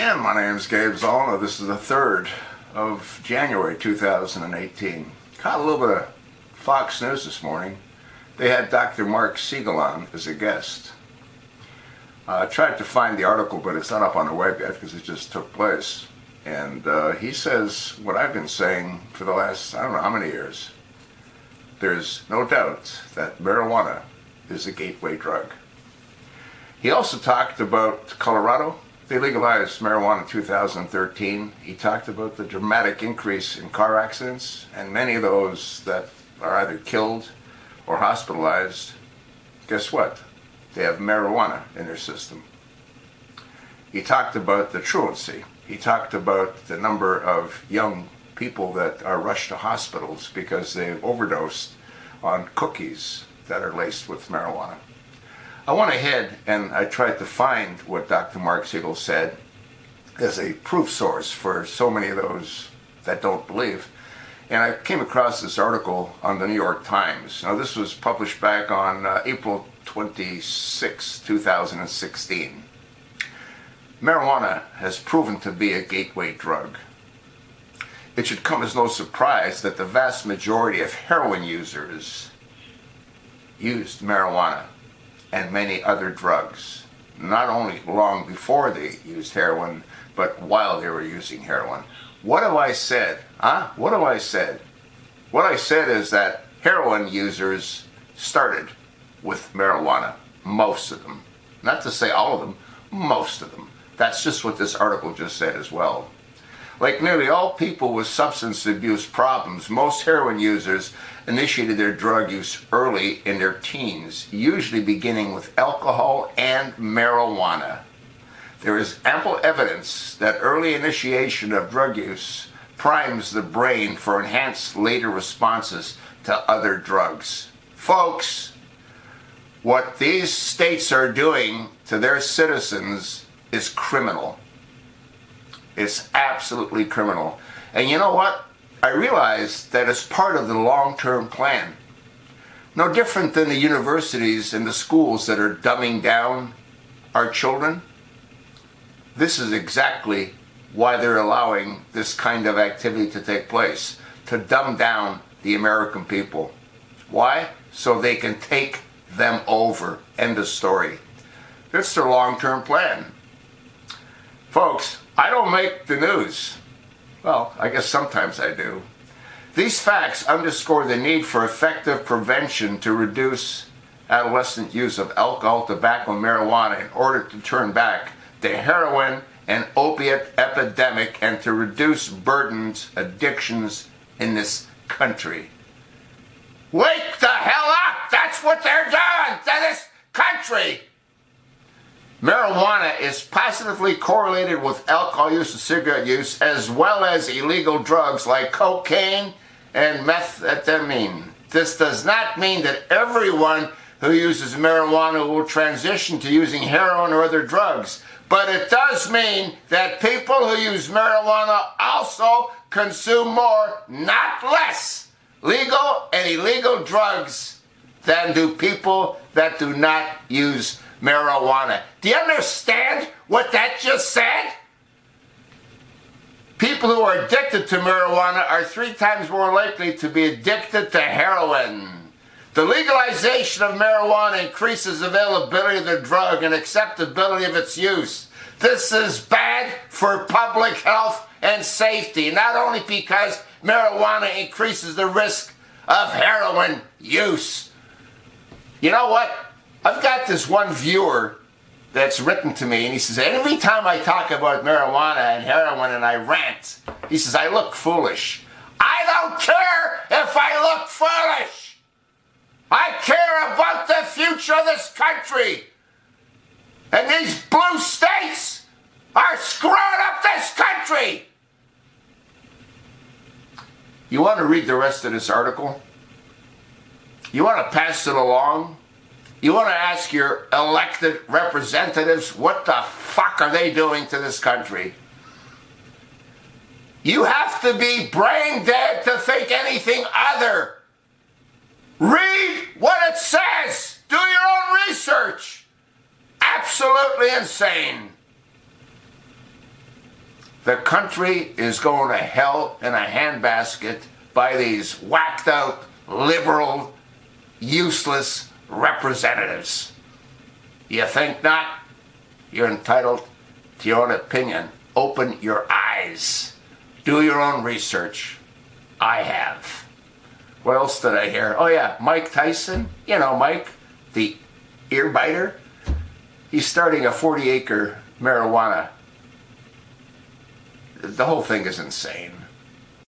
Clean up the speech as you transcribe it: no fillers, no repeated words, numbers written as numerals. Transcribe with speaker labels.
Speaker 1: again. My name is Gabe Zolna. This is the 3rd of January 2018. Caught a little bit of Fox News this morning. They had Dr. Mark Siegel on as a guest. I tried to find the article, but it's not up on the web yet because it just took place. And he says what I've been saying for the last, I don't know how many years. There's no doubt that marijuana is a gateway drug. He also talked about Colorado. They legalized marijuana in 2013. He talked about the dramatic increase in car accidents, and many of those that are either killed or hospitalized, guess what? They have marijuana in their system. He talked about the truancy. He talked about the number of young people that are rushed to hospitals because they've overdosed on cookies that are laced with marijuana. I went ahead and I tried to find what Dr. Mark Siegel said as a proof source for so many of those that don't believe. And I came across this article on the New York Times. Now, this was published back on April 26, 2016. Marijuana has proven to be a gateway drug. It should come as no surprise that the vast majority of heroin users used marijuana and many other drugs, not only long before they used heroin, but while they were using heroin. What have I said? What have I said? What I said is that heroin users started with marijuana, most of them. Not to say all of them, most of them. That's just what this article just said as well. Like nearly all people with substance abuse problems, most heroin users initiated their drug use early in their teens, usually beginning with alcohol and marijuana. There is ample evidence that early initiation of drug use primes the brain for enhanced later responses to other drugs. Folks, what these states are doing to their citizens is criminal. It's absolutely criminal. And you know what? I realized that it's part of the long-term plan. No different than the universities and the schools that are dumbing down our children. This is exactly why they're allowing this kind of activity to take place, to dumb down the American people. Why? So they can take them over. End of story. It's their long-term plan. Folks, I don't make the news. Well, I guess sometimes I do. These facts underscore the need for effective prevention to reduce adolescent use of alcohol, tobacco, and marijuana in order to turn back the heroin and opiate epidemic and to reduce burdens, addictions in this country. Wake the hell up! That's what they're doing to this country! Marijuana is positively correlated with alcohol use and cigarette use, as well as illegal drugs like cocaine and methamphetamine. This does not mean that everyone who uses marijuana will transition to using heroin or other drugs, but it does mean that people who use marijuana also consume more, not less, legal and illegal drugs than do people that do not use marijuana. Do you understand what that just said? People who are addicted to marijuana are 3 times more likely to be addicted to heroin. The legalization of marijuana increases availability of the drug and acceptability of its use. This is bad for public health and safety, not only because marijuana increases the risk of heroin use. You know what? I've got this one viewer that's written to me, and he says, every time I talk about marijuana and heroin and I rant, he says, I look foolish. I don't care if I look foolish. I care about the future of this country. And these blue states are screwing up this country. You want to read the rest of this article? You want to pass it along? You want to ask your elected representatives what the fuck are they doing to this country? You have to be brain dead to think anything other. Read what it says. Do your own research. Absolutely insane. The country is going to hell in a handbasket by these whacked out, liberal, useless representatives. You think not? You're entitled to your own opinion. Open your eyes. Do your own research. I have. What else did I hear? Oh yeah, Mike Tyson. You know Mike, the ear biter. He's starting a 40-acre marijuana. The whole thing is insane.